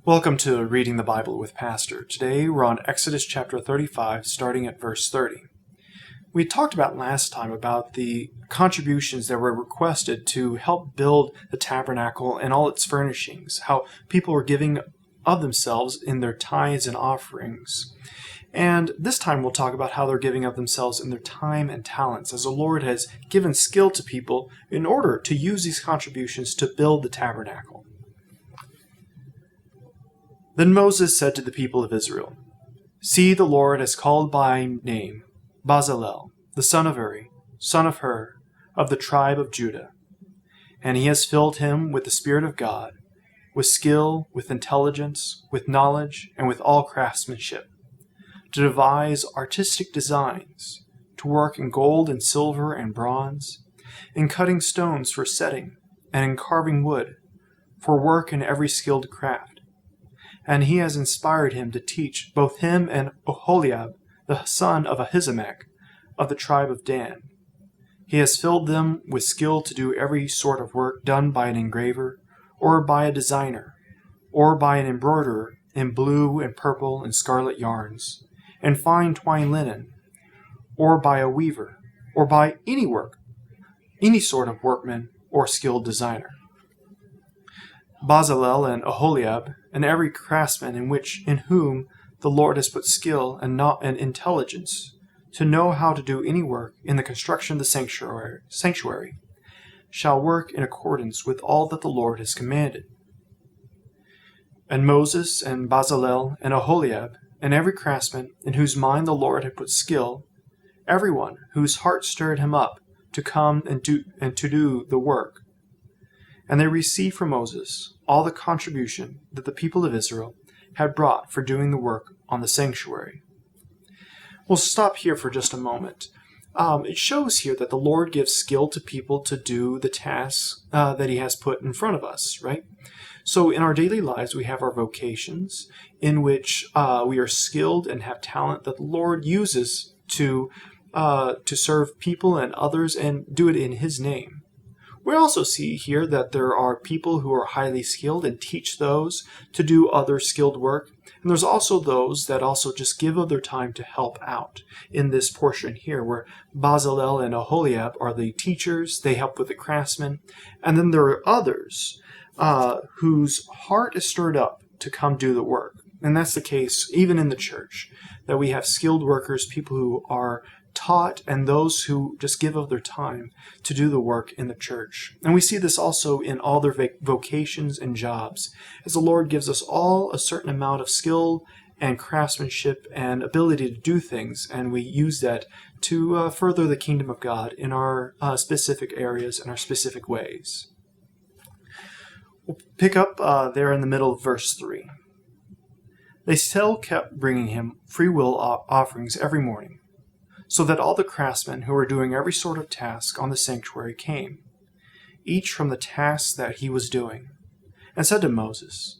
Welcome to Reading the Bible with Pastor. Today we're on Exodus chapter 35, starting at verse 30. We talked about last time about the contributions that were requested to help build the tabernacle and all its furnishings, how people were giving of themselves in their tithes and offerings. And this time we'll talk about how they're giving of themselves in their time and talents, as the Lord has given skill to people in order to use these contributions to build the tabernacle. Then Moses said to the people of Israel, "See, the Lord has called by name Bezalel, the son of Uri, son of Hur, of the tribe of Judah. And he has filled him with the Spirit of God, with skill, with intelligence, with knowledge, and with all craftsmanship, to devise artistic designs, to work in gold and silver and bronze, in cutting stones for setting, and in carving wood, for work in every skilled craft. And he has inspired him to teach both him and Oholiab, the son of Ahisamach, of the tribe of Dan. He has filled them with skill to do every sort of work done by an engraver, or by a designer, or by an embroiderer in blue and purple and scarlet yarns, and fine twined linen, or by a weaver, or by any work, any sort of workman or skilled designer. Bezalel and Oholiab, and every craftsman in whom the Lord has put skill and intelligence, to know how to do any work in the construction of the sanctuary, shall work in accordance with all that the Lord has commanded. And Moses and Bezalel and Oholiab, and every craftsman in whose mind the Lord had put skill, everyone whose heart stirred him up to come and to do the work. And they received from Moses all the contribution that the people of Israel had brought for doing the work on the sanctuary." We'll stop here for just a moment. It shows here that the Lord gives skill to people to do the tasks that he has put in front of us, right? So in our daily lives, we have our vocations in which we are skilled and have talent that the Lord uses to serve people and others and do it in his name. We also see here that there are people who are highly skilled and teach those to do other skilled work. And there's also those that also just give of their time to help out in this portion here, where Bezalel and Oholiab are the teachers, they help with the craftsmen. And then there are others whose heart is stirred up to come do the work. And that's the case even in the church, that we have skilled workers, people who are taught, and those who just give of their time to do the work in the church. And we see this also in all their vocations and jobs, as the Lord gives us all a certain amount of skill and craftsmanship and ability to do things, and we use that to further the kingdom of God in our specific areas and our specific ways. We'll pick up there in the middle of verse 3. They still kept bringing him free will offerings every morning, so that all the craftsmen who were doing every sort of task on the sanctuary came, each from the tasks that he was doing, and said to Moses,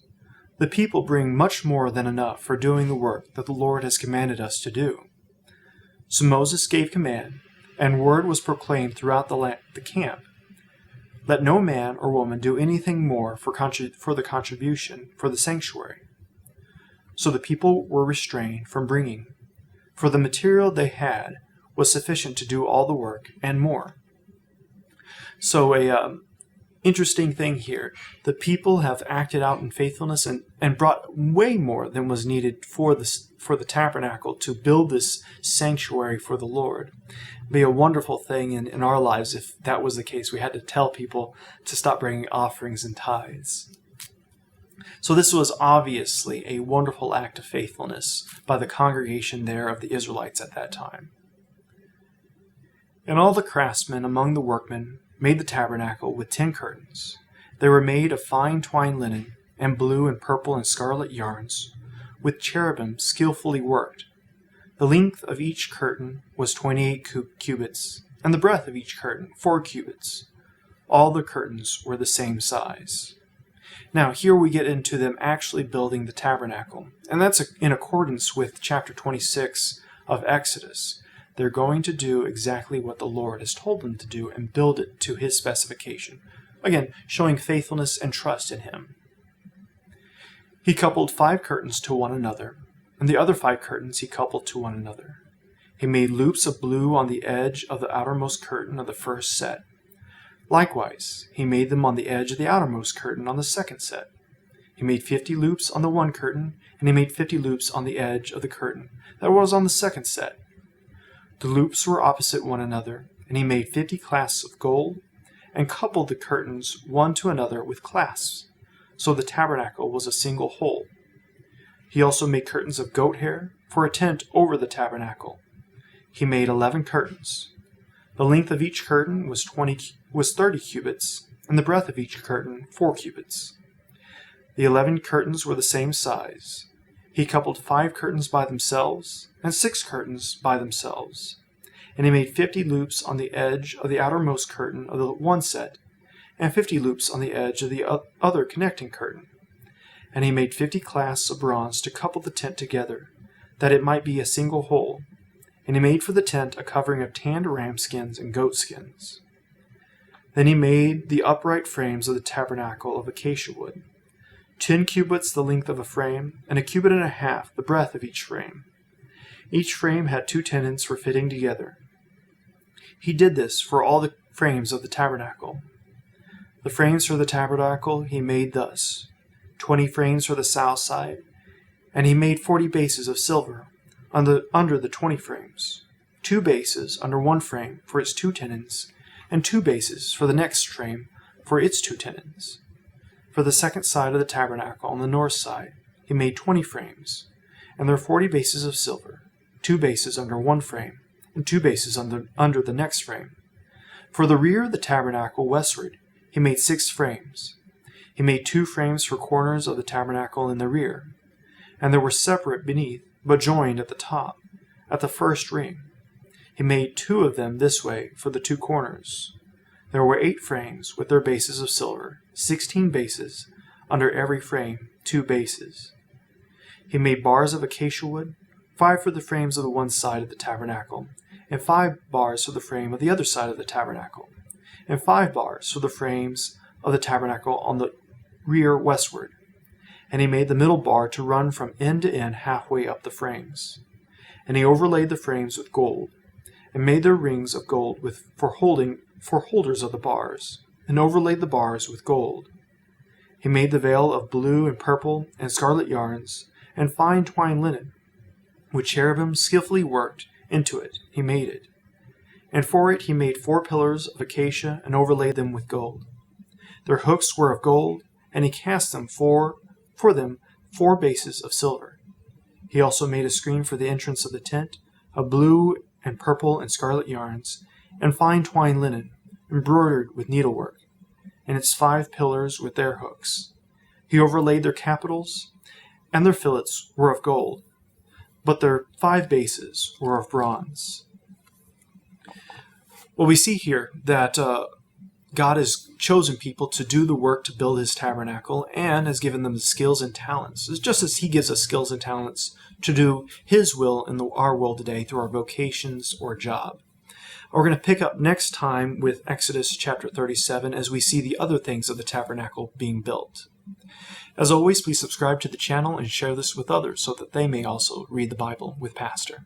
"The people bring much more than enough for doing the work that the Lord has commanded us to do." So Moses gave command, and word was proclaimed throughout the camp, "Let no man or woman do anything more for the contribution for the sanctuary." So the people were restrained from bringing, for the material they had was sufficient to do all the work and more. So interesting thing here. The people have acted out in faithfulness and brought way more than was needed for the tabernacle to build this sanctuary for the Lord. It'd be a wonderful thing in our lives if that was the case. We had to tell people to stop bringing offerings and tithes. So this was obviously a wonderful act of faithfulness by the congregation there of the Israelites at that time. And all the craftsmen among the workmen made the tabernacle with 10 curtains. They were made of fine twined linen, and blue and purple and scarlet yarns, with cherubim skillfully worked. The length of each curtain was 28 cubits, and the breadth of each curtain 4 cubits. All the curtains were the same size. Now, here we get into them actually building the tabernacle, and that's in accordance with chapter 26 of Exodus. They're going to do exactly what the Lord has told them to do and build it to his specification. Again, showing faithfulness and trust in him. He coupled 5 curtains to one another, and the other 5 curtains he coupled to one another. He made loops of blue on the edge of the outermost curtain of the first set. Likewise, he made them on the edge of the outermost curtain on the second set. He made 50 loops on the one curtain, and he made 50 loops on the edge of the curtain that was on the second set. The loops were opposite one another, and he made 50 clasps of gold, and coupled the curtains one to another with clasps, so the tabernacle was a single whole. He also made curtains of goat hair for a tent over the tabernacle. He made 11 curtains. The length of each curtain was 30 cubits, and the breadth of each curtain 4 cubits. The 11 curtains were the same size. He coupled 5 curtains by themselves, and 6 curtains by themselves. And he made 50 loops on the edge of the outermost curtain of the one set, and 50 loops on the edge of the other connecting curtain. And he made 50 clasps of bronze to couple the tent together, that it might be a single whole. And he made for the tent a covering of tanned ram skins and goat skins. Then he made the upright frames of the tabernacle of acacia wood, 10 cubits the length of a frame, and 1.5 cubits the breadth of each frame. Each frame had 2 tenons for fitting together. He did this for all the frames of the tabernacle. The frames for the tabernacle he made thus: 20 frames for the south side, and he made 40 bases of silver under the 20 frames, 2 bases under one frame for its 2 tenons, and 2 bases for the next frame for its 2 tenons. For the second side of the tabernacle on the north side he made 20 frames, and there are 40 bases of silver, 2 bases under one frame, and 2 bases under the next frame. For the rear of the tabernacle westward he made 6 frames. He made 2 frames for corners of the tabernacle in the rear, and they were separate beneath, but joined at the top, at the first ring. He made 2 of them this way for the 2 corners. There were 8 frames with their bases of silver, 16 bases, under every frame 2 bases. He made bars of acacia wood, 5 for the frames of the one side of the tabernacle, and 5 bars for the frame of the other side of the tabernacle, and 5 bars for the frames of the tabernacle on the rear westward. And he made the middle bar to run from end to end halfway up the frames. And he overlaid the frames with gold, and made their rings of gold for holders of the bars, and overlaid the bars with gold. He made the veil of blue and purple and scarlet yarns, and fine twined linen, with cherubim skillfully worked into it. He made it. And for it he made 4 pillars of acacia, and overlaid them with gold. Their hooks were of gold, and he cast them for them 4 bases of silver. He also made a screen for the entrance of the tent, of blue and purple and scarlet yarns, and fine twined linen, embroidered with needlework, and its 5 pillars with their hooks. He overlaid their capitals, and their fillets were of gold, but their 5 bases were of bronze. Well, we see here that God has chosen people to do the work to build his tabernacle, and has given them the skills and talents. It's just as he gives us skills and talents to do his will in our world today through our vocations or job. We're going to pick up next time with Exodus chapter 37 as we see the other things of the tabernacle being built. As always, please subscribe to the channel and share this with others so that they may also read the Bible with Pastor.